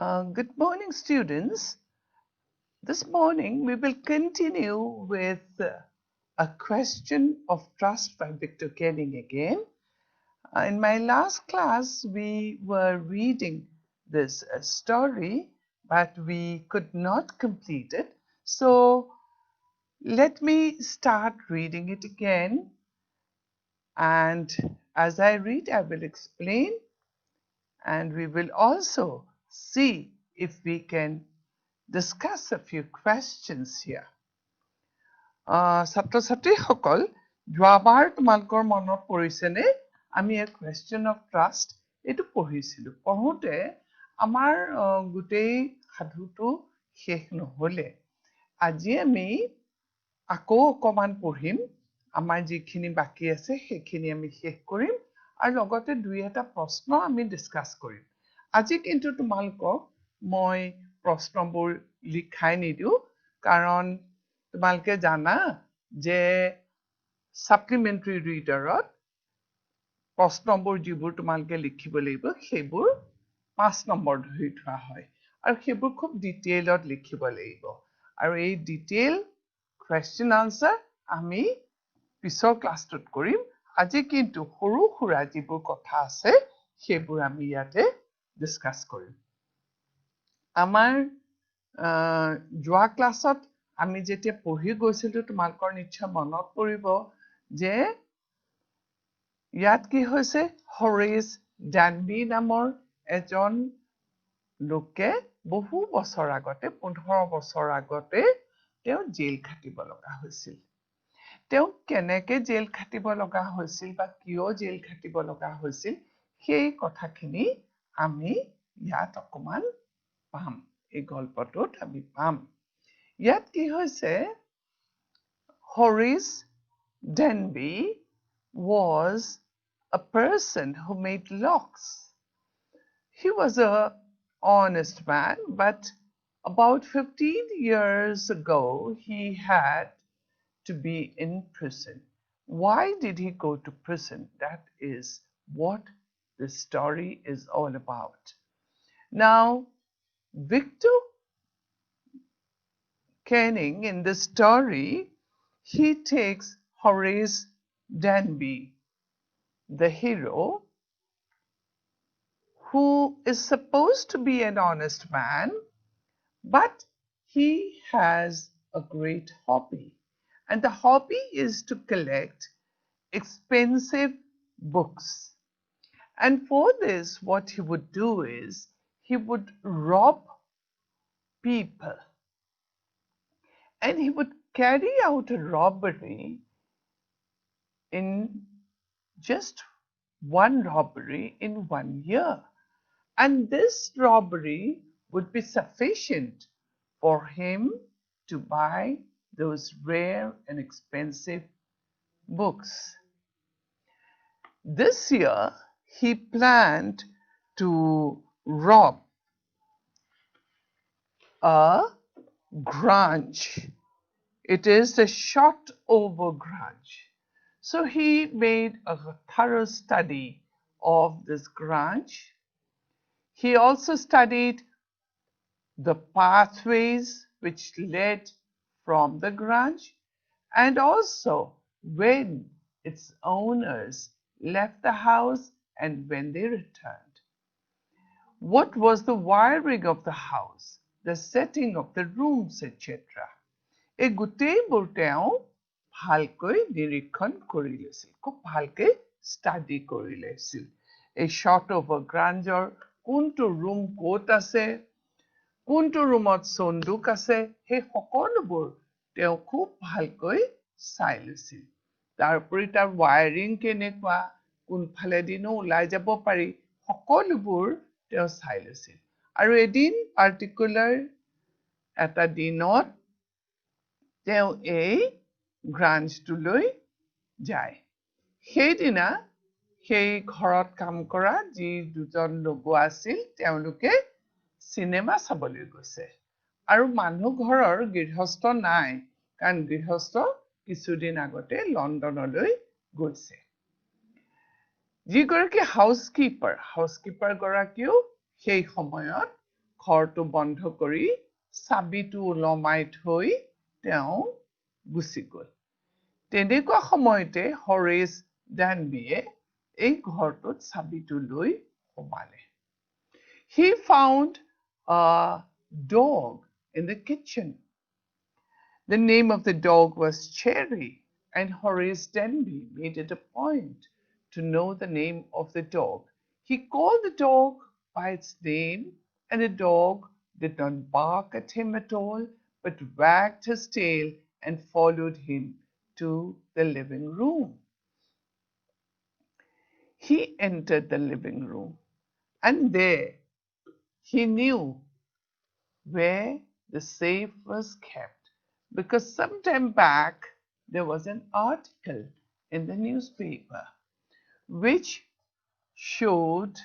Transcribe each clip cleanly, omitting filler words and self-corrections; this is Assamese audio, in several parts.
Good morning, students. This morning we will continue with a question of trust by Victor Kenning again. In my last class, we were reading this story, but we could not complete it. So let me start reading it again. And as I read, I will explain, and we will also see if we can discuss a few questions here. ছাত্ৰ-ছাত্ৰীসকল যোৱাবাৰ তোমালোকৰ মনত পৰিছেনে আমি a question of trust এইটো পঢ়িছিলো পঢ়োতে আমাৰ গোটেই সাধুটো শেষ নহলে আজি আমি আকৌ অকমান পঢ়িম আমাৰ যিখিনি বাকি আছে সেইখিনি আমি শেষ কৰিম আৰু লগতে দুই এটা প্ৰশ্ন আমি ডিসকাস কৰিম আজি কিন্তু তোমালোকক মই প্ৰশ্নবোৰ লিখাই নিদিও কাৰণ তোমালোকে জানা যে সাপ্লিমেন্টাৰী ৰিডাৰত প্ৰশ্নবোৰ যিবোৰ তোমালোকে লিখিব লাগিব সেইবোৰ 5 নম্বৰ ধৰি থোৱা হয় আৰু সেইবোৰ খুব ডিটেইলত লিখিব লাগিব আৰু এই ডিটেইল question answer আমি পিছৰ ক্লাছটোত কৰিম আজি কিন্তু সৰু খুৰা যিবোৰ কথা আছে সেইবোৰ আমি ইয়াতে ডিসকাস কৰিম আমাৰ যোৱা ক্লাছত আমি যেতিয়া পঢ়ি গৈছিলো তোমালোকৰ নিশ্চয় মনত পৰিব যে ইয়াত কি হৈছে হৰেছ ডানবি নামৰ এজন লোকে বহু বছৰ আগতে 15 বছৰ আগতে তেওঁ জেল খাটিব লগা হৈছিল তেওঁ কেনেকে জেল খাটিব লগা হৈছিল বা কিয় জেল খাটিব লগা হৈছিল সেই কথাখিনি আমি ইয়াত অকমান পাম এই গল্পটোত আমি পাম Yet কি হৈছে Horace Denby was a person who made locks. He was a honest man, but about 15 years ago he had to be in prison. Why did he go to prison? That is what the story is all about. Now, Victor Kenning in the story, he takes Horace Denby, the hero, who is supposed to be an honest man, but he has a great hobby. And the hobby is to collect expensive books. And for this, what he would do is he would rob people. And he would carry out a robbery in just one robbery in 1 year. And this robbery would be sufficient for him to buy those rare and expensive books. This year, he planned to rob a Grange. It is the shot over Grange. So he made a thorough study of this Grange. He also studied the pathways which led from the Grange and also when its owners left the house and when they returned. What was the wiring of the house, the setting of the rooms, etc. এই গোটেইবোৰ তেওঁ ভালকৈ নিৰীক্ষণ কৰি লৈছিল খুব ভালকৈ ষ্টাডি কৰি লৈছিল এই শৰ্ট অভাৰ গ্ৰাঞ্জৰ কোনটো ৰুম ক'ত আছে কোনটো ৰুমত সন্দুক আছে সেই সকলোবোৰ তেওঁ খুব ভালকৈ চাই লৈছিল তাৰ উপৰি তাৰ ৱায়াৰিং কেনেকুৱা কোনফালে দিনো ওলাই যাব পাৰি সকলোবোৰ তেওঁ চাই লৈছিল আৰু এদিন পাৰ্টিকুলাৰ এটা দিনত তেওঁ এই গ্ৰাঞ্জটোলৈ যায় সেইদিনা সেই ঘৰত কাম কৰা যি দুজন লোক আছিল তেওঁলোকে সিনেমা চাবলৈ গৈছে আৰু মানুহ ঘৰৰ গৃহস্থ নাই কাৰণ গৃহস্থ কিছুদিন আগতে লণ্ডনলৈ গৈছে যিগৰাকী হাউচকিপাৰ গৰাকীও সেই সময়ত ঘৰটো বন্ধ কৰি চাবিটো ওলমাই থৈ তেওঁ গুচি গ'ল তেনেকুৱা সময়তে হৰেছ ডেনবিয়ে এই ঘৰটোত চাবিটো লৈ সোমালে He found a dog in the kitchen. The name of the dog was Cherry, and Horace Denby made it a point to know the name of the dog. He called the dog by its name, and the dog did not bark at him at all, but wagged his tail and followed him to the living room. He entered the living room, and there he knew where the safe was kept because some time back there was an article in the newspaper which showed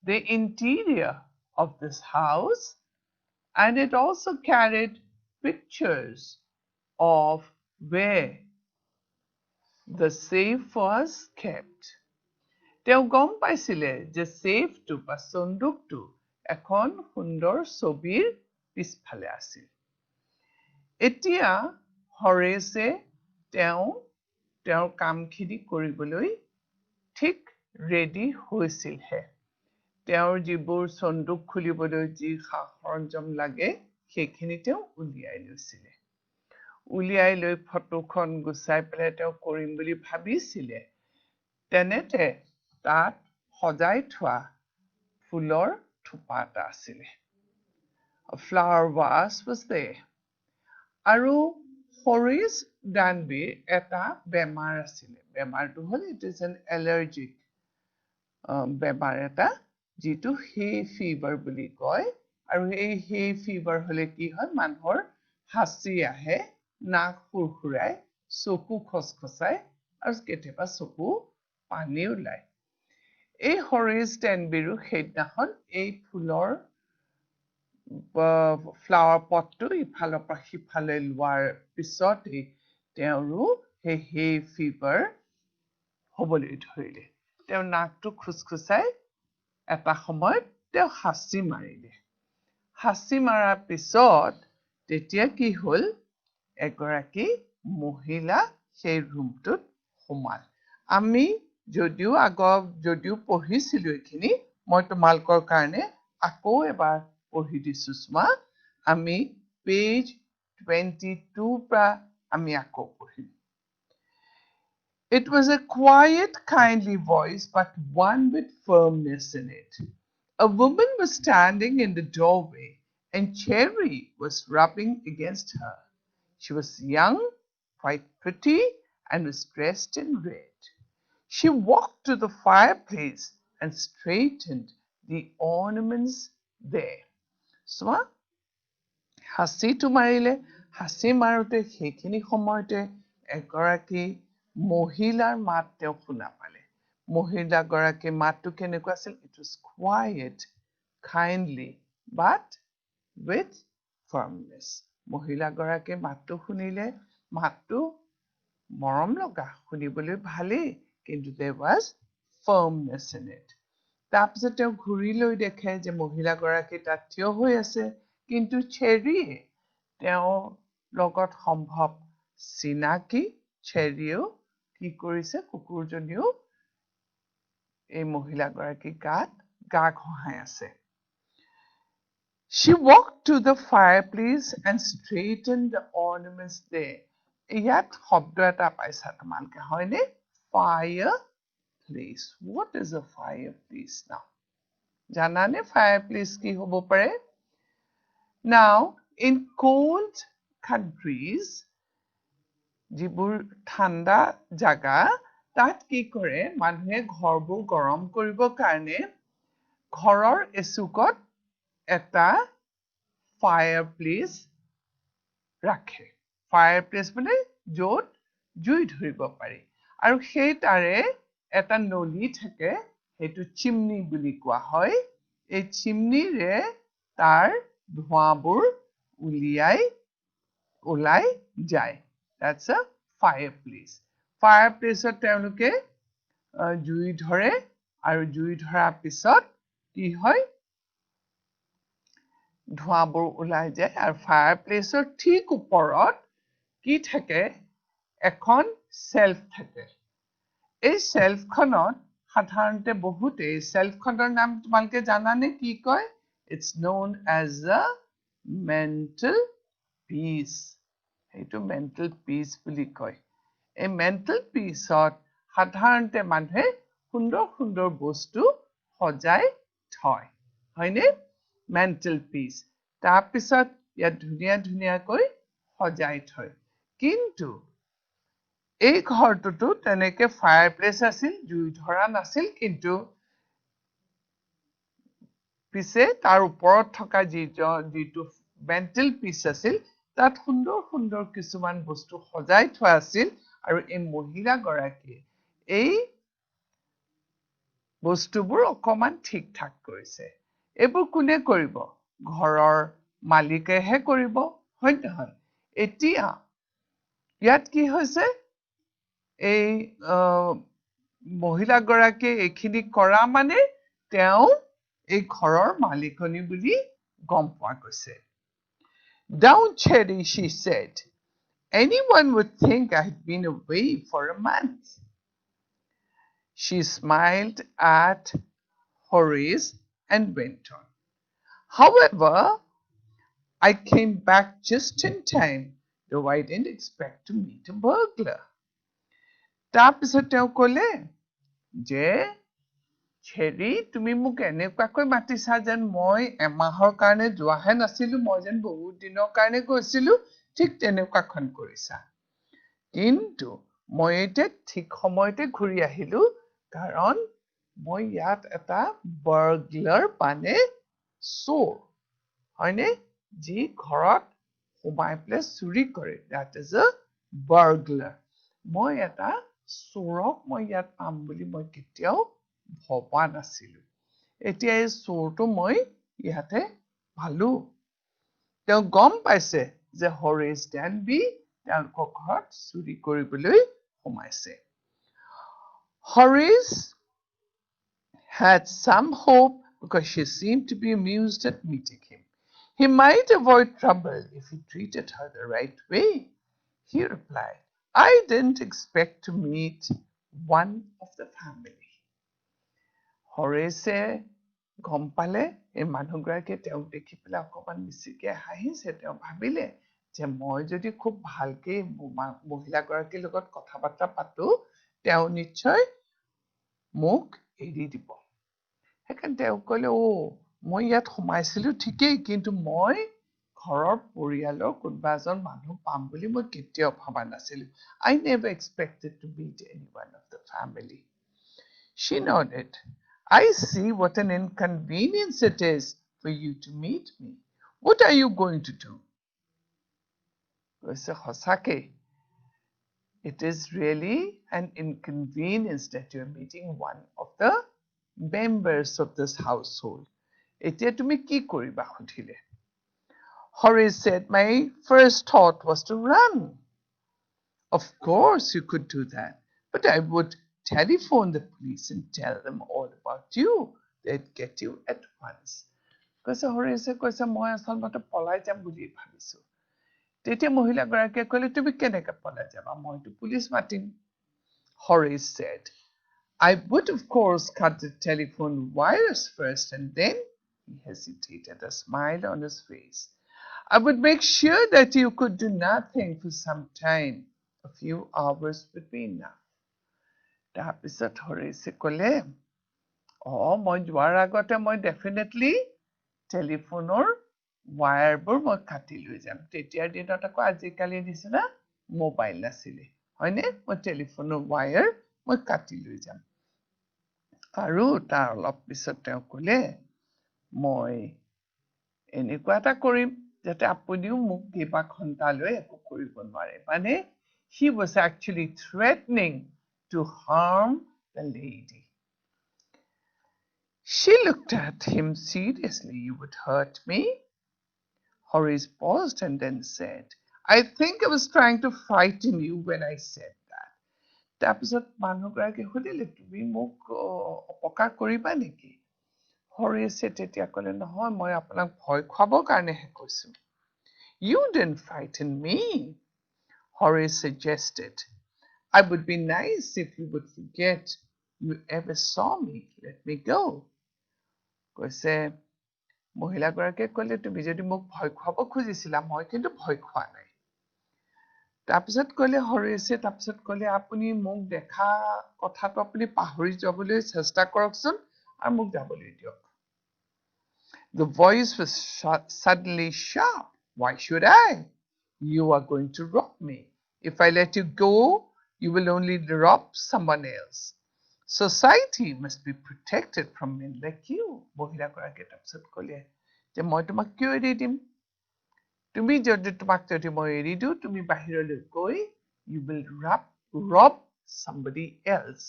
the interior of this house and it also carried pictures of where the safe was kept. তেওঁ গম পাইছিলে যে সেফটো বা সন্দুকটো এখন সুন্দৰ ছবিৰ পিছফালে আছিল এতিয়া হৰেছে তেওঁৰ কামখিনি কৰিবলৈ ঠিক ৰেডি হৈছিলহে তেওঁৰ যিবোৰ সন্দুক খুলিবলৈ যি সৰঞ্জাম লাগে সেইখিনি তেওঁ উলিয়াই লৈছিলে উলিয়াই লৈ ফটোখন গুচাই পেলাই তেওঁ কৰিম বুলি ভাবিছিলে তেনেতে তাত সজাই থোৱা ফুলৰ থোপা এটা আছিলে A flower vase was there. আৰু হৰেছ ডানবিৰ এটা বেমাৰ আছিলে বেমাৰটো হ'ল it is an allergic বেমাৰ এটা যিটো হে ফিভাৰ বুলি কয় আৰু এই হে ফিভাৰ হ'লে কি হয় মানুহৰ হাঁচি আহে নাক খুৰখুৰাই চকু খচখচাই আৰু কেতিয়াবা চকু পানী ওলায় এই হৰেছ ডেনবিৰো সেইদিনাখন এই ফুলৰ ফ্লাৱাৰ পটটো ইফালৰ পৰা সিফালে লোৱাৰ পিছতেই তেওঁৰো হে ফিভাৰ হ'বলৈ ধৰিলে তেওঁ নাকটো খুচখুচাই এটা সময়ত তেওঁ হাঁচি মাৰিলে হাঁচি মাৰাৰ পিছত তেতিয়া কি হ'ল এগৰাকী মহিলা সেই ৰুমটোত সোমাল আমি যদিও পঢ়িছিলো এইখিনি মই তোমালোকৰ কাৰণে আকৌ এবাৰ পঢ়ি দিছো চোৱা আমি পেজ 22 পৰা আমি আকৌ পঢ়িম It was a quiet, kindly voice, but one with firmness in it. A woman was standing in the doorway, and Cherry was rubbing against her. She was young, quite pretty, and was dressed in red. She walked to the fireplace and straightened the ornaments there. So, হাঁচিটো মাৰিলে হাঁচি মাৰোতে সেইখিনি সময়তে এগৰাকী মহিলাৰ মাত তেওঁ শুনা পালে মহিলাগৰাকীৰ মাতটো কেনেকুৱা আছিল It was quiet, kindly, but with firmness. মহিলাগৰাকীৰ মাতটো শুনিলে মাতটো মৰম লগা শুনিবলৈ ভালেই কিন্তু there was firmness in it. তাৰপিছত তেওঁ ঘূৰি লৈ দেখে যে মহিলাগৰাকী তাত থিয় হৈ আছে কিন্তু চেৰিয়ে তেওঁৰ লগত সম্ভৱ চিনাকি চেৰিয়েও কি কৰিছে কুকুৰজনীও এই মহিলাগৰাকীৰ গাত গা ঘঁহাই আছে She walked to the fireplace and straightened the ornaments there. ইয়াত শব্দ এটা পাইছা তোমালোকে হয়নে Fireplace. What is a fireplace now? জানানে fireplace কি হ'ব পাৰে Now, in cold countries, যিবোৰ ঠাণ্ডা জাগা তাত কি কৰে মানুহে ঘৰবোৰ গৰম কৰিবৰ কাৰণে ঘৰৰ এচুকত এটা fireplace ৰাখে fireplace মানে য'ত জুই ধৰিব পাৰি আৰু সেই তাৰে এটা নলী থাকে সেইটো চিমনি বুলি কোৱা হয় এই চিমনিৰে তাৰ ধোঁৱাবোৰ ওলাই যায় That's a fireplace. Fireplaceত তেওঁলোকে জুই ধৰে আৰু জুই ধৰাৰ পিছত কি হয় ধোঁৱাবোৰ ওলাই যায় আৰু ফায়াৰপ্লেচৰ ঠিক ওপৰত কি থাকে এখন শেল্ফ থাকে এই শেল্ফখনত সাধাৰণতে বহুতে শেল্ফখনৰ নাম তোমালোকে জানানে কি কয় it's known as a mental piece এইটো মেণ্টেল পিচ বুলি কয় এই মেণ্টেল পিচত সাধাৰণতে মানুহে সুন্দৰ সুন্দৰ বস্তু সজাই থয় হয়নে মেণ্টেল পিচ তাৰপিছত ইয়াত ধুনীয়া ধুনীয়াকৈ সজাই থয় কিন্তু এই ঘৰটোতো তেনেকে ফায়াৰপ্লেচ আছিল জুই ধৰা নাছিল কিন্তু পিছে তাৰ ওপৰত থকা যিটো মেণ্টেল পিচ আছিল তাত সুন্দৰ সুন্দৰ কিছুমান বস্তু সজাই থোৱা আছিল আৰু এই মহিলাগৰাকীয়ে এই বস্তুবোৰ অকমান ঠিক ঠাক কৰিছে এইবোৰ কোনে কৰিব ঘৰৰ মালিকেহে কৰিব হয় নহয় এতিয়া ইয়াত কি হৈছে এই মহিলাগৰাকীয়ে এইখিনি কৰা মানে তেওঁ এই ঘৰৰ মালিকনী বুলি গম পোৱা গৈছে Down, Cherry, she said. Anyone would think I had been away for a month. She smiled at Horace and went on. However, I came back just in time, though I didn't expect to meet a burglar. তাৰপিছত তেওঁ ক'লে যে চেৰি তুমি মোক এনেকুৱাকৈ মাতিছা যেন মই এমাহৰ কাৰণে যোৱাহে নাছিলো মই যেন বহুত দিনৰ কাৰণে গৈছিলো ঠিক তেনেকুৱাখন কৰিছা কিন্তু মই এতিয়া ঠিক সময়তে ঘূৰি আহিলো কাৰণ মই ইয়াত এটা বাৰ্গলাৰ মানে চোৰ হয়নে যি ঘৰত সোমাই পেলাই চুৰি কৰে that is a burglar মই এটা চোৰক মই ইয়াত পাম বুলি মই কেতিয়াও ভবা নাছিলো এতিয়া এই চোৰটো মই ইয়াতে ভালো তেওঁ গম পাইছে যে হৰেছ ডেনবি তেওঁলোকৰ ঘৰত চুৰি কৰিবলৈ সোমাইছে Horace had some hope because she seemed to be amused at meeting him. He might avoid trouble if he treated her the right way. He replied, I didn't expect to meet one of the family. Horace গম পালে এই মানুহগৰাকীয়ে তেওঁক দেখি পেলাই অকমান মিচিকে হাঁহিছে তেওঁ ভাবিলে যে মই যদি খুব ভালকে মহিলাগৰাকীৰ লগত কথা বাৰ্তা পাতো তেওঁ নিশ্চয় মোক এৰি দিব সেইকাৰণে তেওঁ ক'লে মই ইয়াত সোমাইছিলো ঠিকেই কিন্তু মই ঘৰৰ পৰিয়ালৰ কোনোবা এজন মানুহ পাম বুলি মই কেতিয়াও ভাবা নাছিলো I never expected to meet anyone of the family. She nodded. I see what an inconvenience it is for you to meet me. What are you going to do? কৈছে সঁচাকে It is really an inconvenience that you're meeting one of the members of this household. এতিয়া তুমি কি কৰিবা সুধিলে Horace said, my first thought was to run. Of course you could do that, but I would telephone the police and tell them all about you. They'd get you at once. কৈছে Horace কৈছে মই আচলতে পলাই যাম বুলি ভাবিছো তেতিয়া মহিলাগৰাকীয়ে ক'লে তুমি কেনেকৈ পলাই যাবা মইতো পুলিচ মাতিম Horace said, I would of course cut the telephone wires first and then he hesitated, a smile on his face. I would make sure that you could do nothing for some time. A few hours would be enough. তাৰপিছত Horace ক'লে মই যোৱাৰ আগতে মই definitely টেলিফোনৰ ৱায়াৰবোৰ মই কাটি লৈ যাম তেতিয়াৰ দিনত আকৌ আজিকালি নিচিনা মোবাইল নাছিলে হয়নে মই টেলিফোনৰ ৱায়াৰ মই কাটি লৈ যাম আৰু তাৰ অলপ পিছত তেওঁ ক'লে মই এনেকুৱা এটা কৰিম যাতে আপুনিও মোক কিবা ঘণ্টালৈ একো কৰিব নোৱাৰে মানে he was actually threatening to harm the lady. She looked at him seriously. You would hurt me? Horace paused and then said, I think I was trying to frighten you when I said that. তাৰপিছত মানুহগৰাকীয়ে সুধিলে তুমি মোক অপকাৰ কৰিবা নেকি হৰিছে তেতিয়া ক'লে নহয় মই আপোনাক ভয় খুৱাবৰ কাৰণেহে কৈছো You didn't frighten me Horace suggested I would be nice if you would forget you ever saw me let me go কৈছে মহিলাগৰাকীয়ে ক'লে তুমি যদি মোক ভয় খুৱাব খুজিছিলা মই কিন্তু ভয় খোৱা নাই তাৰপিছত ক'লে হৰিছে তাৰপিছত ক'লে আপুনি মোক দেখা কথাটো আপুনি পাহৰি যাবলৈ চেষ্টা কৰকচোন আৰু মোক যাবলৈ দিয়ক The voice was suddenly sharp. Why should I? You are going to rob me. If I let you go, you will only rob someone else. Society must be protected from men like you. মহিলাগৰাকীয়ে তাৰপিছত ক'লে যে মই তোমাক কিয় এৰি দিম তুমি যদি তোমাক যদি মই এৰি দিওঁ তুমি বাহিৰলৈ গৈ you will rob somebody else.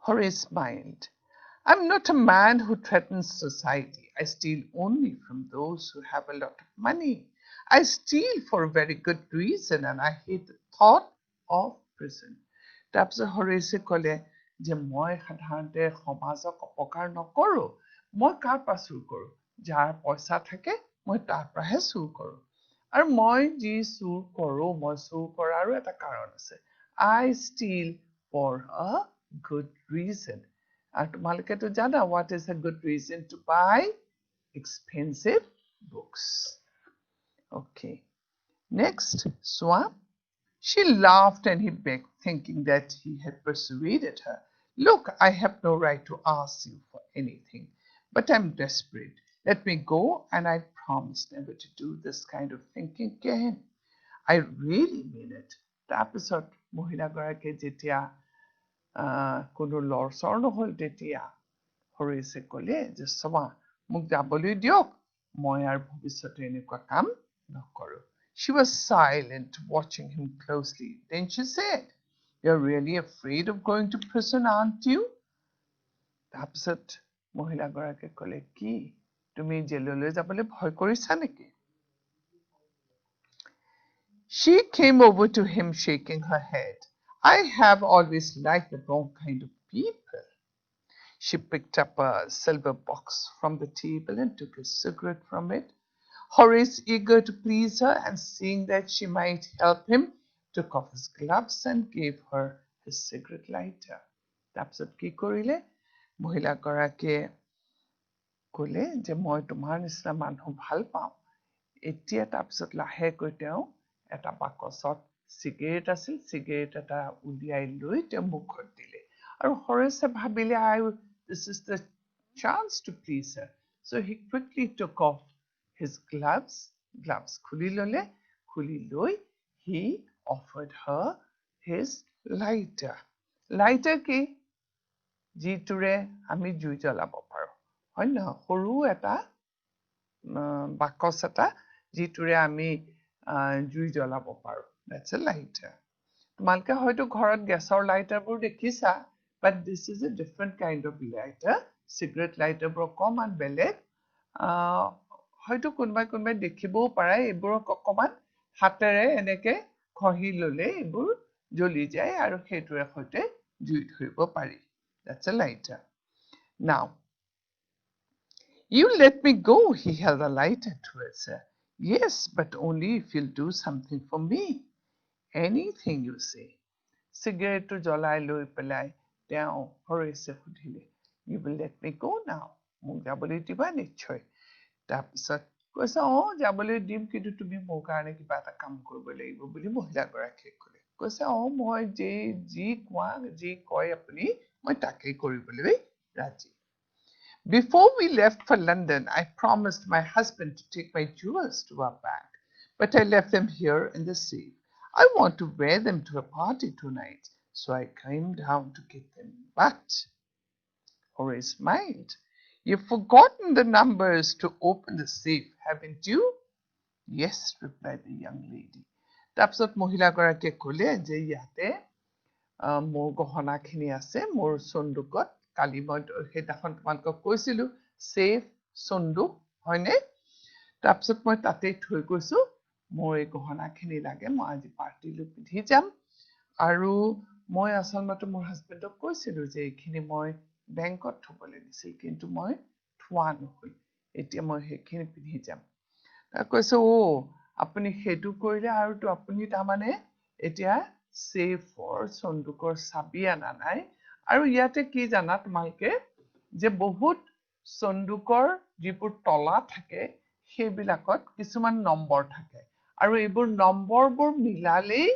Horace smiled. I'm not a man who threatens society. I steal only from those who have a lot of money. I steal for a very good reason and I hate the thought of prison. তাৰপিছত হৰিছে ক'লে যে মই সাধাৰণতে সমাজক অপকাৰ নকৰো মই কাৰ পৰা চুৰ কৰো যাৰ পইচা থাকে মই তাৰ পৰাহে চুৰ কৰো আৰু মই যি চুৰ কৰো মই চুৰ কৰাৰো এটা কাৰণ আছে I steal for a good reason. And তোমালোকেতো জানা what is a good reason to buy expensive books. Okay. Next, Swa. She laughed and he begged, thinking that he had persuaded her. Look, I have no right to ask you for anything, but I'm desperate. Let me go, and I promise never to do this kind of thinking again. I really mean it. তাৰপিছত মহিলাগৰাকীয়ে যেতিয়া কোনো লৰচৰ নহ'ল তেতিয়া হৰিছে ক'লে যে চোৱা মোক যাবলৈ দিয়ক মই আৰু ভৱিষ্যতে এনেকুৱা কাম নকৰো She was silent, watching him closely. Then she said, You're really afraid of going to prison, aren't you? তাৰপিছত মহিলাগৰাকীয়ে ক'লে কি তুমি জেললৈ যাবলৈ ভয় কৰিছা নেকি She came over to him, shaking her head. I have always liked the wrong kind of people. She picked up a silver box from the table and took a cigarette from it. Horace, eager to please her and seeing that she might help him, took off his gloves and gave her his cigarette lighter. তাৰপিছত কি কৰিলে মহিলাগৰাকীয়ে ক'লে যে মই তোমাৰ নিচিনা মানুহ ভাল পাওঁ এতিয়া তাৰপিছত লাহেকৈ তেওঁ এটা বাকচত চিগাৰেট আছিল চিগাৰেট এটা উলিয়াই লৈ তেওঁ মুখত দিলে আৰু হৰেছে ভাবিলে this is the chance to please her so he quickly took off his gloves খুলি ল'লে খুলি লৈ he offered her his lighter কি যিটোৰে আমি জুই জ্বলাব পাৰো হয় না সৰু এটা বাকচ এটা যিটোৰে আমি জুই জ্বলাব পাৰো that's a lighter তোমালোকে হয়তো ঘৰত গেছৰ লাইটাৰবোৰ দেখিছা but this is a different kind of lighter cigarette lighter বোৰ অকমান বেলেগ হয়তো কোনোবাই দেখিবও পাৰে এইবোৰক অকমান হাতেৰে এনেকে খহি ল'লে এইবোৰ জ্বলি যায় আৰু সেইটোৰে সৈতে জুই ধৰিব পাৰি that's a lighter now You let me go, he held a lighter towards her. Yes, but only if you'll do something for me. Anything you say. Cigarette জ্বলাই লৈ পেলাই তেওঁ হৰিছে সুধিলে You will let me go now. মোক যাবলৈ দিবা নিশ্চয় তাৰপিছত কৈছে যাবলৈ দিম কিন্তু তুমি মোৰ কাৰণে কিবা এটা কাম কৰিব লাগিব বুলি মহিলাগৰাকীয়ে ক'লে কৈছে মই যি কয় আপুনি মই তাকেই কৰিবলৈ ৰাজি Before we left for London, I promised my husband to take my jewels to our bank, but I left them here in the safe. I want to wear them to a party tonight, so I came down to get them. But, Horace smiled. You've forgotten the numbers to open the safe, haven't you? Yes, replied the young lady. তাৰপিছত মহিলাগৰাকীয়ে ক'লে যে ইয়াতে মোৰ গহনাখিনি আছে মোৰ সন্দুকত কালি মই সেইদিনাখন তোমালোকক কৈছিলো সেফ সন্দুক হয়নে তাৰপিছত মই তাতে থৈ গৈছো মোৰ এই গহনাখিনি লাগে মই আজি পাৰ্টিলৈ পিন্ধি যাম আৰু মই আচলতে মোৰ হাজবেণ্ডক কৈছিলো যে এইখিনি মই বেংকত থবলৈ দিছিল কিন্তু মই থোৱা নহ'ল এতিয়া মই সেইখিনি পিন্ধি যাম কৈছে আপুনি সেইটো কৰিলে আৰুতো আপুনি তাৰমানে এতিয়া সেফৰ সন্দুকৰ চাবি আনা নাই আৰু ইয়াতে কি জানা তোমালোকে যে বহুত সন্দুকৰ যিবোৰ তলা থাকে সেইবিলাকত কিছুমান নম্বৰ থাকে আৰু এইবোৰ নম্বৰবোৰ মিলালেই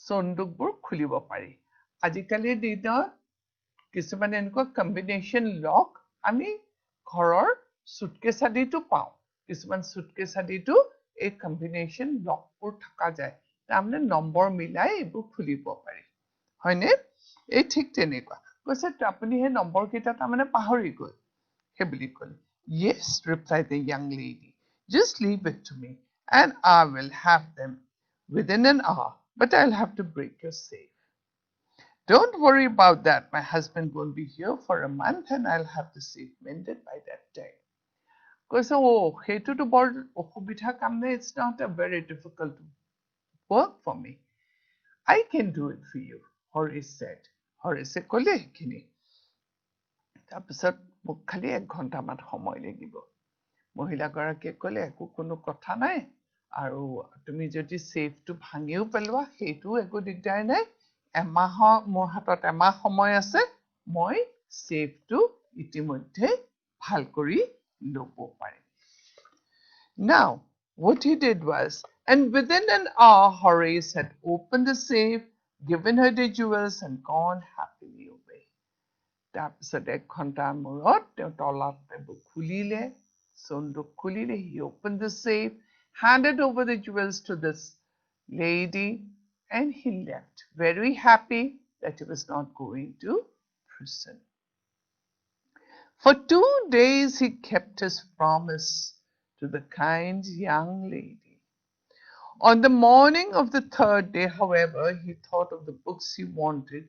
সন্দুকবোৰ খুলিব পাৰি আজিকালিৰ দিনত কিছুমান এনেকুৱা কম্বিনেশ্যন লক আমি ঘৰৰ সুটকেছ আদিতো পাওঁ কিছুমান সুটকেছ আদিতো এই কম্বিনেশ্যন লকবোৰ থকা যায় তাৰমানে নম্বৰ মিলাই এইবোৰ খুলিব পাৰি হয়নে এই ঠিক তেনেকুৱা কৈছে আপুনি সেই নম্বৰ কেইটা তাৰমানে পাহৰি গ'ল সেই বুলি ক'লে yes replied the young lady just leave it to me and I will have them within an hour but I'll have to break your safe Don't worry about that. My husband won't be here for a month and I'll have the safe mended by that time. কৈছে সেইটোতো বৰ অসুবিধা কাম নাই It's not a very difficult work for me. I can do it for you, Horace said. Horace ক'লে সেইখিনি তাৰপিছত মোক খালি 1 ঘণ্টামান সময় লাগিব মহিলাগৰাকীয়ে ক'লে একো কোনো কথা নাই আৰু তুমি যদি সেফটো ভাঙিও পেলোৱা সেইটো একো দিগদাৰ নাই এমাহৰ মোৰ হাতত এমাহ সময় আছে মই সেফটো ইতিমধ্যে ভাল কৰি ল'ব পাৰিম Now what he did was and within an hour Horace had opened the safe given her the jewels and gone happily away তাৰপিছত 1 ঘণ্টাৰ মূৰত তেওঁ তলাত খুলিলে সন্দুক খুলিলে he opened the safe handed over the jewels to this lady and he left very happy that he was not going to prison. For 2 days he kept his promise to the kind young lady. On the morning of the 3rd day, however, he thought of the books he wanted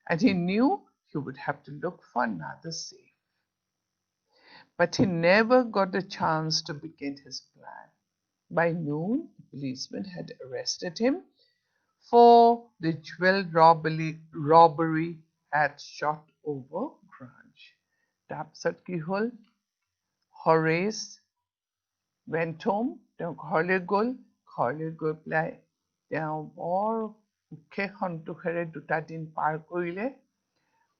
and he knew he would have to look for another safe. But he never got a chance to begin his plan. By noon, the policeman had arrested him for the jewel robbery at Shotover Grange. তাৰপিছত কি হ'ল Horace went home তেওঁ ঘৰলৈ গ'ল পেলাই তেওঁ বৰ সুখে সন্তোষেৰে 2টা দিন পাৰ কৰিলে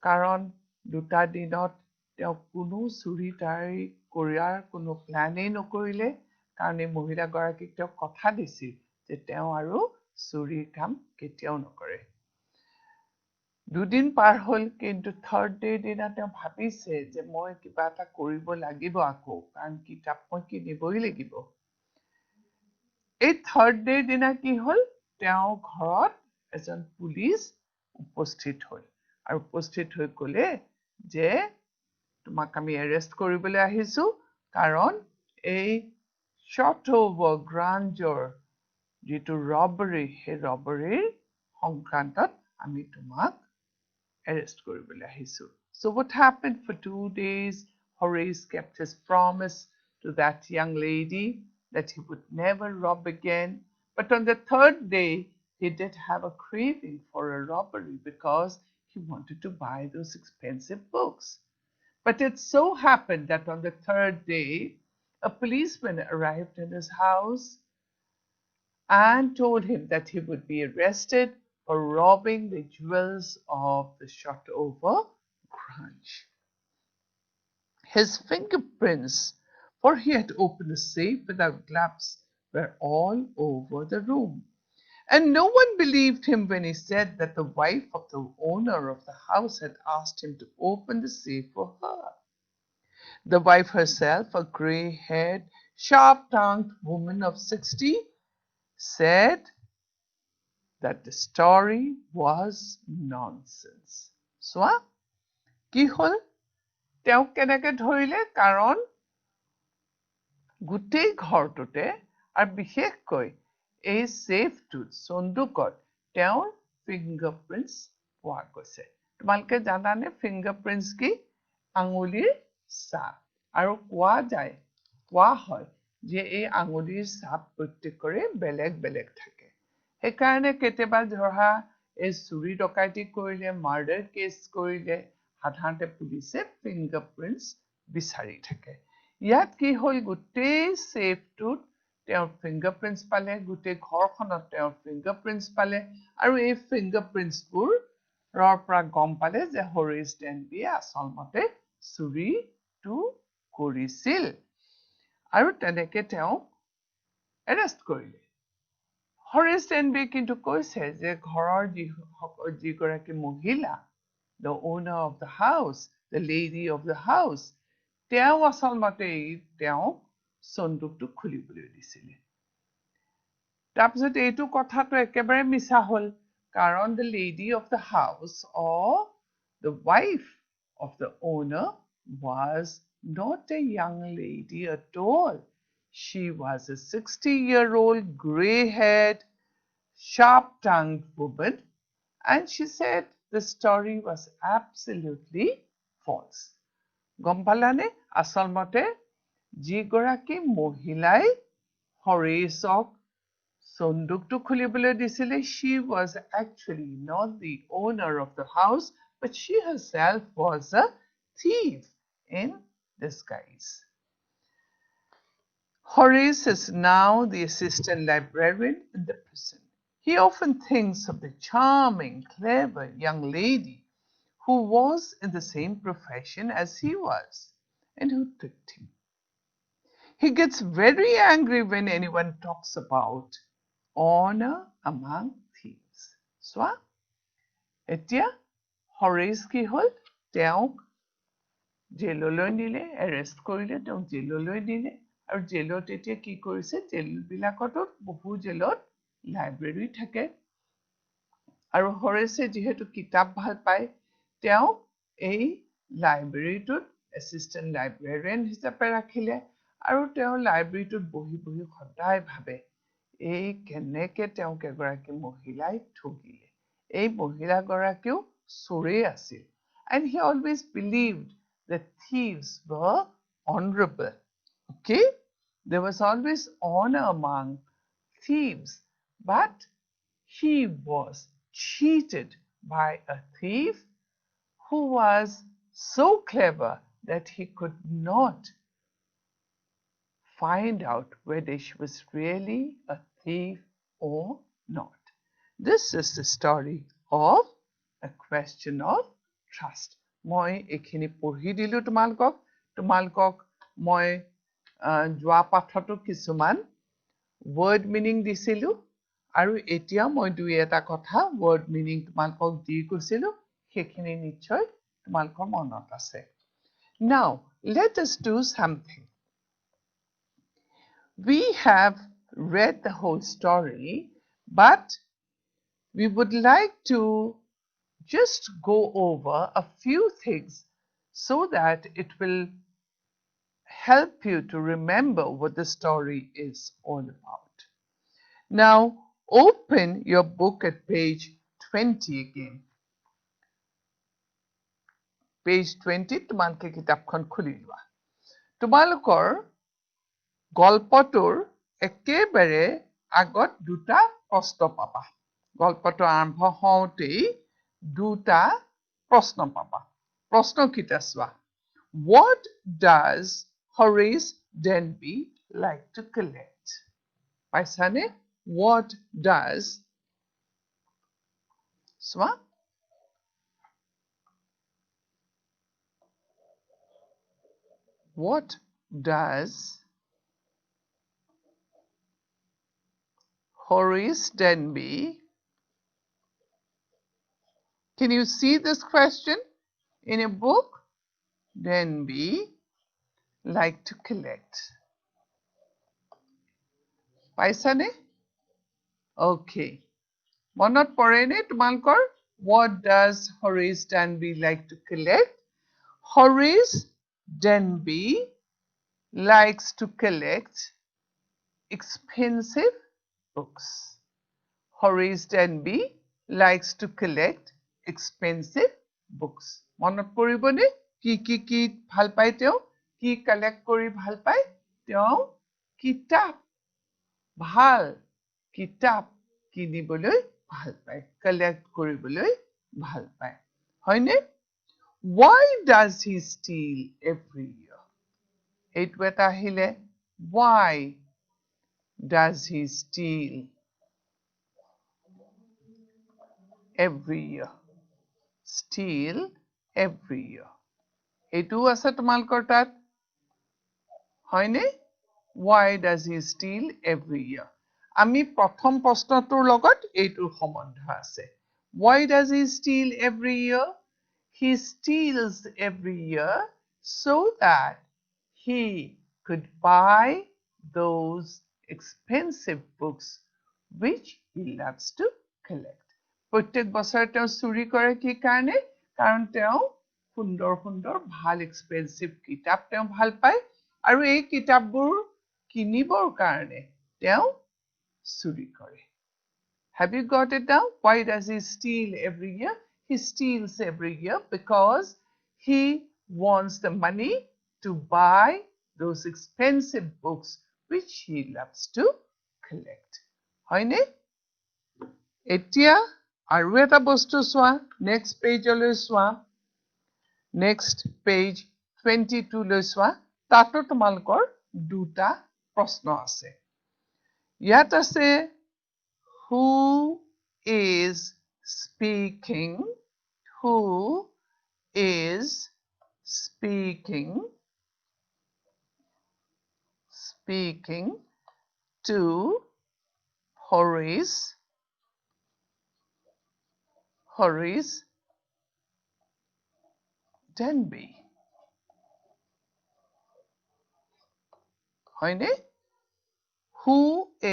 কাৰণ 2টা দিনত তেওঁ কোনো চুৰি তাৰি কৰাৰ কোনো প্লানেই নকৰিলে কাৰণ এই মহিলাগৰাকীক তেওঁ কথা দিছিল যে তেওঁ আৰু চুৰি কাম কেতিয়াও নকৰে 2 দিন পাৰ হ'ল কিন্তু 3rd day দিনা তেওঁ ভাবিছে যে মই কিবা এটা কৰিব লাগিব আকৌ কাৰণ কিতাপ মই কিনিবই লাগিব এই 3rd day দিনা কি হ'ল তেওঁ ঘৰত এজন পুলিচ উপস্থিত হ'ল আৰু উপস্থিত হৈ ক'লে যে তোমাক আমি এৰেষ্ট কৰিবলৈ আহিছো কাৰণ এই Shotover Grangeৰ যিটো ৰবাৰী সেই ৰবাৰীৰ সংক্ৰান্তত আমি তোমাক arrest কৰিবলৈ আহিছো So what happened for 2 days Horace kept his promise to that young lady that he would never rob again but on the 3rd day he did have a craving for a robbery because he wanted to buy those expensive books but it so happened that on the 3rd day a policeman arrived in his house and told him that he would be arrested for robbing the jewels of the Shotover Grange. His fingerprints, for he had opened the safe without gloves, were all over the room. And no one believed him when he said that the wife of the owner of the house had asked him to open the safe for her. The wife herself, a grey-haired, sharp-tongued woman of 60, said that the story was nonsense. চোৱা কি হ'ল তেওঁ কেনেকৈ ধৰিলে কাৰণ গোটেই ঘৰটোতে আৰু বিশেষকৈ এই সেফটোত সন্দুকত তেওঁৰ ফিংগাৰপ্ৰিন্টছ পোৱা গৈছে তোমালোকে জানানে ফিংগাৰপ্ৰিন্টছ কি আঙুলিৰ ছাপ আৰু কোৱা হয় যে এই আঙুলিৰ ছাপ প্ৰত্যেকৰে বেলেগ বেলেগ থাকে সেইকাৰণে কেতিয়াবা ধৰা এই চুৰি ডকাইতি কৰিলে মাৰ্ডাৰ কেছ কৰিলে সাধাৰণতে পুলিচে ফিংগাৰপ্ৰিণ্টছ বিচাৰি থাকে ইয়াত কি হ'ল গোটেই সেফটোত তেওঁৰ ফিংগাৰপ্ৰিণ্টছ পালে গোটেই ঘৰখনত তেওঁৰ ফিংগাৰপ্ৰিণ্টছ পালে আৰু এই ফিংগাৰপ্ৰিণ্টছবোৰৰ পৰা গম পালে যে হৰিছ ডেনবিয়ে আচলমতে চুৰিটো কৰিছিল আৰু তেনেকে তেওঁ এৰেষ্ট কৰিলে হৰিছ ডেনবিয়ে কিন্তু কৈছে যে ঘৰৰ যিগৰাকী মহিলা the owner of the house the lady of the house তেওঁ আচলমতে তেওঁক সন্দুকটো খুলিবলৈ দিছিলে তাৰপিছত এইটো কথাটো একেবাৰে মিছা হ'ল কাৰণ the lady of the house or the wife of the owner was not a young lady at all. She was a 60-year-old gray-haired, sharp-tongued woman and she said the story was absolutely false. গম পালানে আচলমতে যিগৰাকী মহিলাই হৰিছক সন্দুকটো খুলিবলৈ দিছিলে she was actually not the owner of the house but she herself was a thief in disguise. Horace is now the assistant librarian in the prison. He often thinks of the charming, clever young lady who was in the same profession as he was and who tricked him. He gets very angry when anyone talks about honor among thieves. So, এতিয়া হৰেছ কি হ'ল তেওঁক জেললৈ নিলে এৰেষ্ট কৰিলে তেওঁক জেললৈ নিলে আৰু জেলত এতিয়া কি কৰিছে জেলবিলাকতো বহু জেলত লাইব্ৰেৰী থাকে আৰু হৰেছে যিহেতু কিতাপ ভাল পায় তেওঁ এই লাইব্ৰেৰীটোত এছিষ্টেণ্ট লাইব্ৰেৰিয়ান হিচাপে ৰাখিলে আৰু তেওঁ লাইব্ৰেৰীটোত বহি বহি সদায় ভাবে এই কেনেকে তেওঁক এগৰাকী মহিলাই ঠগিলে এই মহিলাগৰাকীও চোৰেই আছিল and he always believed that thieves were honorable. Okay? There was always honor among thieves, but he was cheated by a thief who was so clever that he could not find out whether she was really a thief or not. This is the story of a question of trust. মই এখিনি পঢ়ি দিলো তোমালোকক মই যোৱা পাঠটো কিছুমান word meaning দিছিলো আৰু এতিয়া মই দুই এটা কথা word meaning তোমালোকক দি কৈছিলো সেইখিনি নিশ্চয় তোমালোকৰ মনত আছে Now let us do something We have read the whole story but we would like to just go over a few things so that it will help you to remember what the story is all about. Now, open your book at page 20 again. Page 20, তোমালোকে কিতাপখন খুলি লোৱা। তোমালোকৰ গল্পটোৰ একেবাৰে আগত দুটা প্ৰশ্ন পাবা। গল্পটো আৰম্ভ হওঁতেই দুটা প্ৰশ্ন পাবা। প্ৰশ্ন কিটা চোৱা। What does Horace Denby like to collect? পাইছানে? What does চোৱা What does Horace Denby Can you see this question in a book? Denby like to collect. পাইছানে? Okay. মনত পৰেনে তোমালোকৰ? What does Horace Denby like to collect? Horace Denby likes to collect expensive books. Horace Denby likes to collect expensive books. মনত পৰিবনে? কি ভাল পায় তেওঁ? কি কালেক্ট কৰি ভাল পায়? তেওঁ কিতাপ ভাল কিতাপ কিনিবলৈ ভাল পায় কালেক্ট কৰিবলৈ ভাল পায় হয়নে Why does he steal every year? Eitu eta ahile. Why does he steal every year? Steal every year. Eitu ase tomalkor tat. Hoine? Why does he steal every year? Ami prothom proshnotor logot eitur sombandha ase. Why does he steal every year? He steals every year so that he could buy those expensive books which he loves to collect. প্ৰত্যেক বছৰে তেওঁ চুৰি কৰে কি কাৰণে? কাৰণ তেওঁ সুন্দৰ সুন্দৰ ভাল এক্সপেন্সিভ কিতাপ তেওঁ ভাল পায় আৰু এই কিতাপবোৰ কিনিবৰ কাৰণে তেওঁ চুৰি কৰে। Have you got it now? Why does he steal every year? He steals every year because he wants the money to buy those expensive books which he loves to collect. হয়নে? এতিয়া আৰু এটা বস্তু চোৱা, next page লৈ চোৱা, next page 22 লৈ চোৱা, তাতো তোমালোকৰ দুটা প্ৰশ্ন আছে। ইয়াত আছে who is speaking, who is speaking to Horace Denby. হয়নে? Who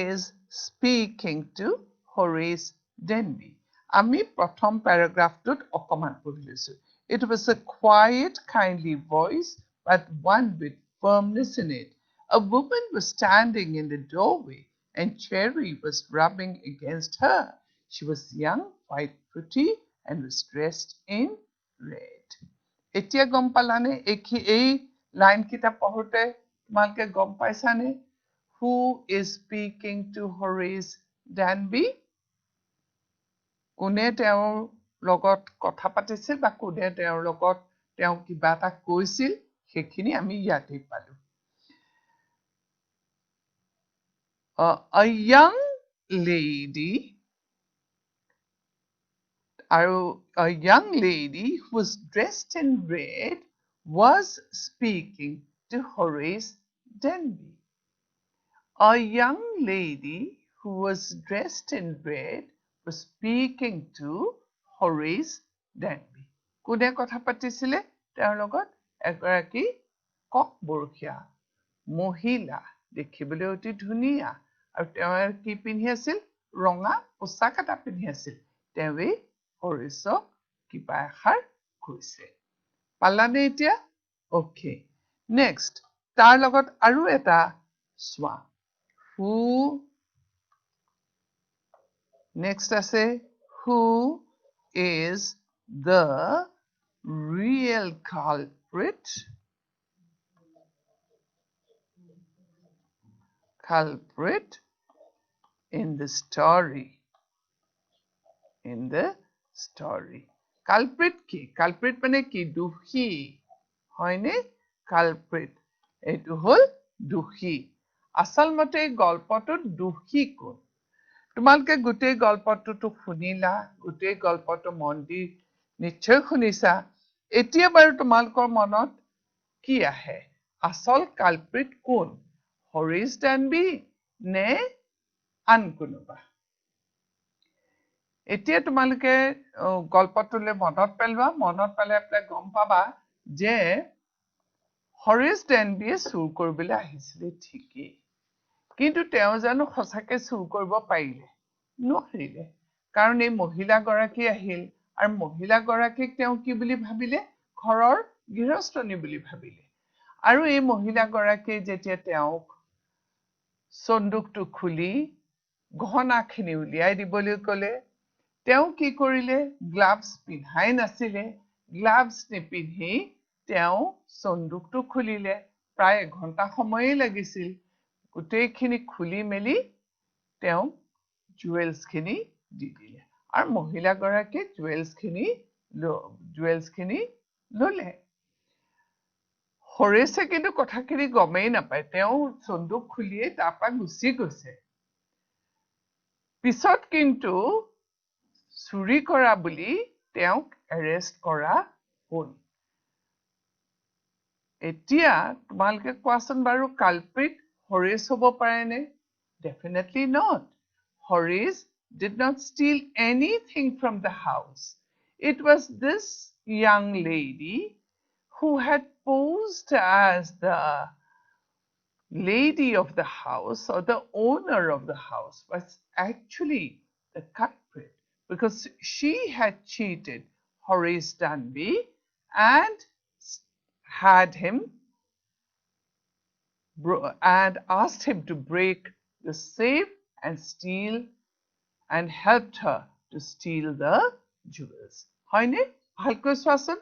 is speaking to Horace Denby? আমি প্ৰথম paragraphটোত অকমান পঢ়ি লৈছো। It was a quiet, kindly voice, but one with firmness in it. A woman was standing in the doorway, and Cherry was rubbing against her. She was young, quite pretty, and was dressed in red. এতিয়া গম পালানে? এই লাইন কিটা পঢ়োতে তোমালোকে গম পাইছানে? Who is speaking to Horace Denby? কোনে তেওঁৰ লগত কথা পাতিছিল বা কোনে তেওঁৰ লগত তেওঁ কিবা এটা কৈছিল সেইখিনি আমি ইয়াতে পালো। A young lady who was dressed in red was speaking to Horace Denby. A young lady who was dressed in red was speaking to Horace Denby. কোনে কথা পাতিছিলে তেওঁৰ লগত? এগৰাকী ককবৰখীয়া মহিলা, দেখিবলৈ অতি ধুনীয়া আৰু তেওঁ কি পিন্ধি আছিল? ৰঙা পোছাক এটা পিন্ধি আছিল। তেওঁ হৰিছক কিবা এষাৰ কৈছে। পালানে এতিয়া? অ'কে, নেক্সট তাৰ লগত আৰু এটা চোৱা। Who next আছে who is the real culprit in the story? Culprit কি? Culprit মানে কি? দোষী হয়নে? Culprit এইটো হল দোষী। আচল মতে গল্পটোত দোষী কোন? তোমালোকে গোটেই গল্পটোতো শুনিলা, গোটেই গল্পটো মন দি নিশ্চয় শুনিছা। এতিয়া বাৰু তোমালোকৰ মনত কি আহে? আচল কালপ্ৰিট কোন? হৰিছ ডেনবি নে আন কোনোবা? এতিয়া তোমালোকে গল্পটোলৈ মনত পেলোৱা, মনত পেলাই পেলাই গম পাবা যে হৰিছ ডেনবিয়ে চুৰ কৰিবলৈ আহিছিলে ঠিকেই, কিন্তু তেওঁ জানো সঁচাকে চুৰ কৰিব পাৰিলে? নোৱাৰিলে। কাৰণ এই মহিলাগৰাকী আহিল আৰু মহিলাগৰাকীক তেওঁ কি বুলি ভাবিলে? ঘৰৰ গৃহস্থনী বুলি ভাবিলে। আৰু এই মহিলাগৰাকীয়ে যেতিয়া তেওঁক সন্দুকটো খুলি গহনাখিনি উলিয়াই দিবলৈ ক'লে, তেওঁ কি কৰিলে? গ্লাভছ পিন্ধাই নাছিলে। গ্লাভছ নিপিন্ধি তেওঁ সন্দুকটো খুলিলে। প্ৰায় এঘণ্টা সময়েই লাগিছিল। গোটেইখিনি খুলি মেলি তেওঁ জুৱেলছখিনি দি দিলে আৰু মহিলাগৰাকীয়ে জুৱেলছখিনি ললে হৰেছে কিন্তু কথাখিনি গমেই নাপায় তেওঁ সন্দুক খুলিয়ে তাৰপা গুচি গৈছে পিছত কিন্তু চুৰি কৰা বুলি তেওঁক এৰেষ্ট কৰা হ'ল এতিয়া তোমালোকে কোৱাচোন বাৰু কালপ্ৰিট হৰেছ হ'ব পাৰেনে definitely not Horace did not steal anything from the house it was this young lady who had posed as the lady of the house or the owner of the house was actually the culprit because she had cheated Horace Dunby and had him and asked him to break the safe and steal and helped her to steal the jewels. হয়নে ভালকৈ চোৱাচোন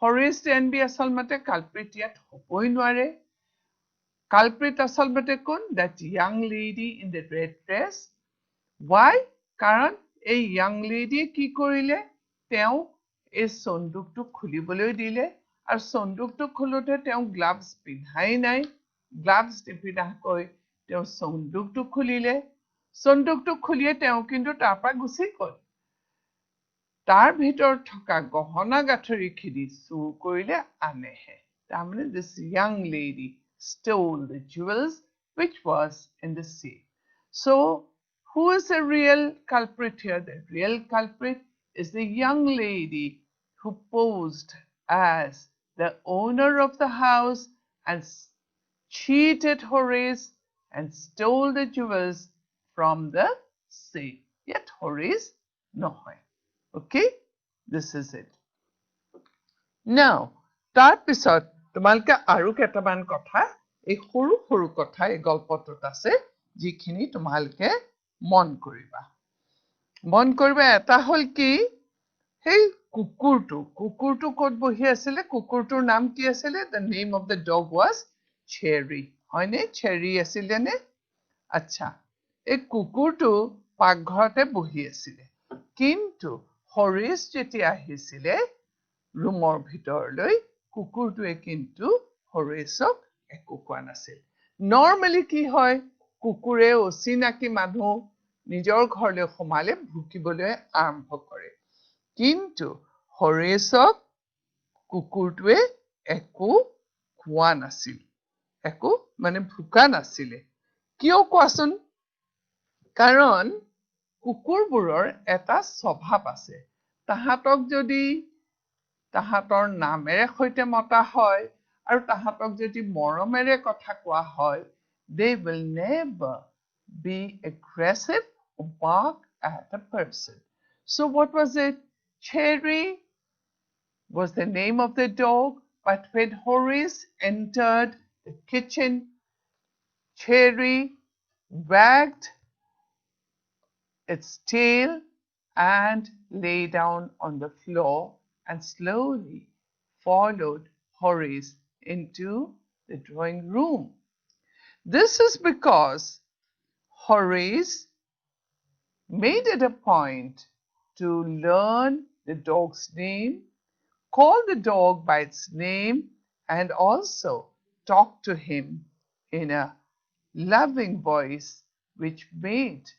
হৰেছ ডেনবি আচলতে কালপ্ৰিট ইয়াত হ'বই নোৱাৰে culprit আচলতে কোন that young lady in the red dress why কাৰণ এই young lady কি কৰিলে তেওঁ এই সন্দুকটো খুলিবলৈ দিলে আৰু সন্দুকটো খোলোতে তেওঁ গ্লাভছ পিন্ধাই নাই গ্লাভছ নিপিন্ধাকৈ তেওঁ সন্দুকটো খুলিলে সন্দুকটো খুলিয়ে তেওঁ কিন্তু তাৰপৰা গুচি গ'ল তাৰ ভিতৰত থকা গহনা গাঁঠৰিখিনি চুৰ কৰিলে আনেহে তাৰমানে this young lady stole the jewels which was in the safe. So, who is the real culprit here? The real culprit is the young lady who posed as the owner of the house and cheated Horace and stole the jewels from the safe. Yet Horace নহয়. Okay? This is it. Now, তাৰপিছত তোমালোকে আৰু কেইটামান কথা এই সৰু সৰু কথা এই গল্পটোত আছে যিখিনি তোমালোকে মন কৰিবা এটা হল কি সেই কুকুৰটো ক'ত বহি আছিলে কুকুৰটোৰ নাম কি আছিলে the name of the dog was Cherry হয়নে Cherry আছিলে নে আচ্ছা এই কুকুৰটো পাকঘৰতে বহি আছিলে কিন্তু হৰেছ যেতিয়া আহিছিলে ৰুমৰ ভিতৰলৈ কুকুৰটোৱে কিন্তু হৰেছক একো কোৱা নাছিল নৰ্মেলি কি হয় কুকুৰে অচিনাকি মানুহ নিজৰ ঘৰলৈ সোমালে ভুকিবলৈ আৰম্ভ কৰে কিন্তু হৰেছক কুকুৰটোৱে একো কোৱা নাছিল একো মানে ভুকা নাছিলে কিয় কোৱাচোন কাৰণ কুকুৰবোৰৰ এটা স্বভাৱ আছে তাহাঁতক যদি তাহাঁতৰ নামেৰে সৈতে মতা হয় আৰু তাহাঁতক যদি মৰমেৰে কথা কোৱা হয় they will never be aggressive or bark at a person so what was it Cherry was the name of the dog but when Horace entered the kitchen Cherry wagged its tail and lay down on the floor and slowly followed Horace into the drawing room. This is because Horace made it a point to learn the dog's name, call the dog by its name, and also talk to him in a loving voice, which made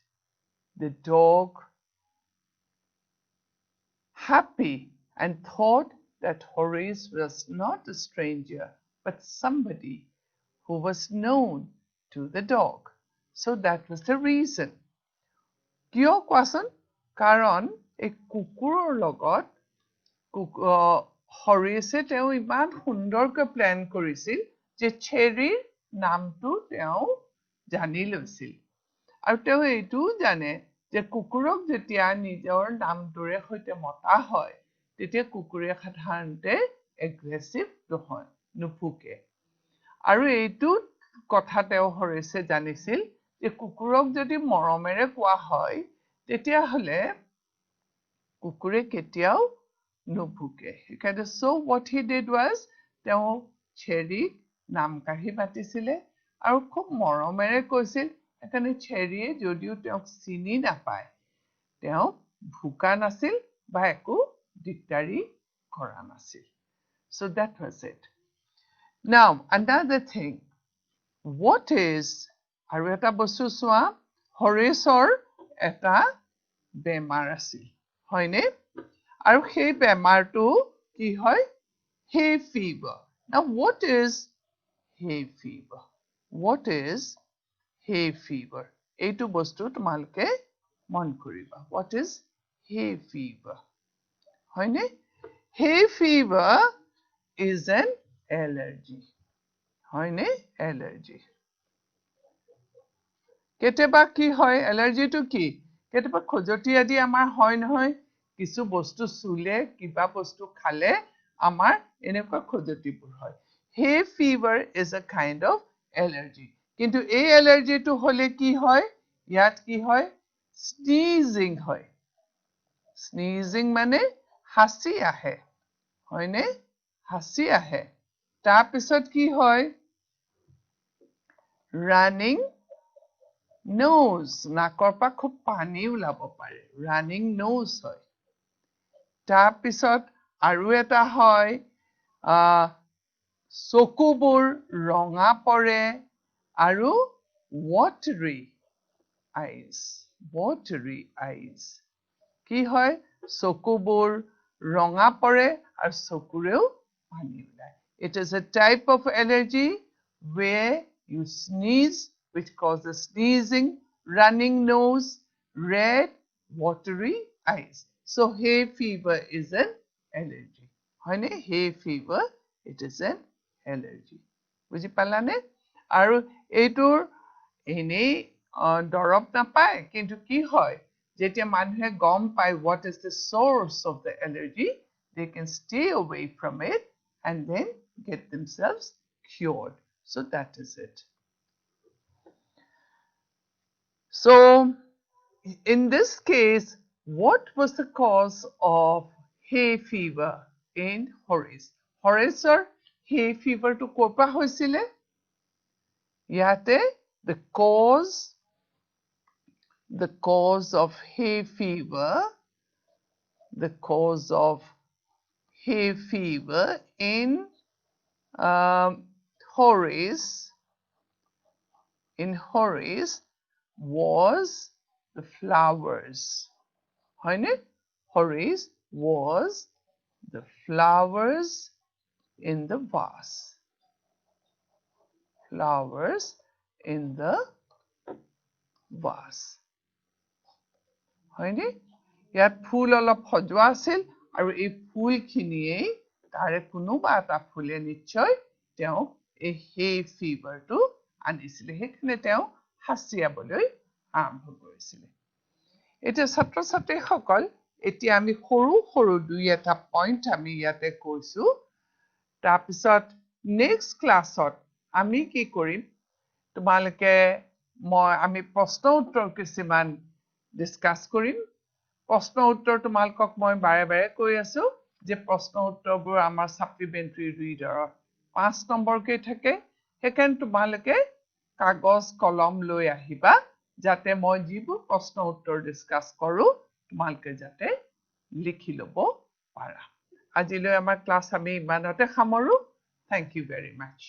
the dog happy and thought that Horace was not a stranger but somebody who was known to the dog. So that was the reason. কিয় কোৱাচোন কাৰণ এই কুকুৰৰ লগত হৰেছে তেওঁ ইমান সুন্দৰকৈ প্লেন কৰিছিল যে চেৰীৰ নামটো তেওঁ জানি লৈছিল আৰু তেওঁ এইটোও জানে যে কুকুৰক যেতিয়া নিজৰ নামটোৰে সৈতে মতা হয় তেতিয়া কুকুৰে সাধাৰণতে এগ্ৰেছিভ নহয় নুফুকে আৰু এইটো কথা তেওঁ হৰেছে জানিছিল যে কুকুৰক যদি মৰমেৰে কোৱা হয় তেতিয়াহলে কুকুৰে কেতিয়াও নুফুকে সেইকাৰণে so what he did was তেওঁ চেৰীক নাম কাঢ়ি মাতিছিলে আৰু খুব মৰমেৰে কৈছিল এখানে চেৰীয়ে যদিও তেওঁক চিনি নাপায় তেওঁ ভুকা নাছিল বা একো দিগদাৰি কৰা নাছিল So that was it. Now another thing, what is আৰু এটা বস্তু চোৱা হৰেছৰ এটা বেমাৰ আছিল হয়নে আৰু সেই বেমাৰটো কি হয় hay fever. Now what is hay fever? What is hay fever? এইটো বস্তু তোমালোকে মন কৰিবা. What is hay fever? হয়নে hay fever is an allergy. হয়নে allergy. কেতিয়াবা কি হয় এলাৰ্জিটো কি কেতিয়াবা খজতি আদি আমাৰ হয় নহয় কিছু বস্তু চুলে কিবা বস্তু খালে আমাৰ এনেকুৱা খজতিবোৰ হয় hay fever is a kind of allergy কিন্তু এই এলাৰ্জিটো হলে কি হয় ইয়াত কি হয় sneezing হয় sneezing মানে হাসি আহে হয়নে হাসি আহে তাৰ পিছত কি হয় running nose নাকৰ পৰা খুব পানী ওলাব পাৰে running nose হয় তাৰ পিছত আৰু এটা হয় চকুবোৰ ৰঙা পৰে আৰু watery eyes কি হয় চকুবোৰ ৰঙা পৰে আৰু চকুৰেও পানী ওলায় it is a type of allergy where you sneeze which causes sneezing running nose red watery eyes so hay fever is an allergy হয়নে hay fever it is an allergy বুজি পালানে আৰু এইটোৰ এনেই দৰব নাপায় কিন্তু কি হয় যেতিয়া মানুহে গম পায় what is the source of the allergy they can stay away from it and then get themselves cured so that is it so in this case what was the cause of hay fever in Horaceৰ hay fever to কৰ পৰা হৈছিলে ইয়াতে the cause of hay fever in Horace was the flowers হয়নে Horace was the flowers in the vase হয়নে ইয়াত ফুল অলপ সজোৱা আছিল আৰু এই ফুলখিনিয়ে তাৰে কোনোবা এটা ফুলে নিশ্চয় তেওঁ এই hay feverটো আনিছিলে সেইকাৰণে তেওঁ হাঁচিয়াবলৈ আৰম্ভ কৰিছিলে এতিয়া ছাত্ৰ ছাত্ৰীসকল এতিয়া আমি সৰু সৰু দুই এটা পইণ্ট আমি ইয়াতে কৈছো তাৰপিছত নেক্সট ক্লাছত আমি কি কৰিম তোমালোকে আমি প্ৰশ্ন উত্তৰ কিছুমান ডিসকাস কৰিম প্ৰশ্ন উত্তৰ তোমালোকক মই বাৰে বাৰে কৈ আছো যে প্ৰশ্ন উত্তৰবোৰ আমাৰ সাপ্লিমেন্টাৰী ৰিডাৰৰ 5 নম্বৰকৈ থাকে সেইকাৰণে তোমালোকে কাগজ কলম লৈ আহিবা যাতে মই যিবোৰ প্ৰশ্ন উত্তৰ ডিসকাস কৰো তোমালোকে যাতে লিখি লব পাৰা আজিলৈ আমাৰ ক্লাস আমি ইমানতে সামৰো থ্যাংক ইউ ভেৰি মাচ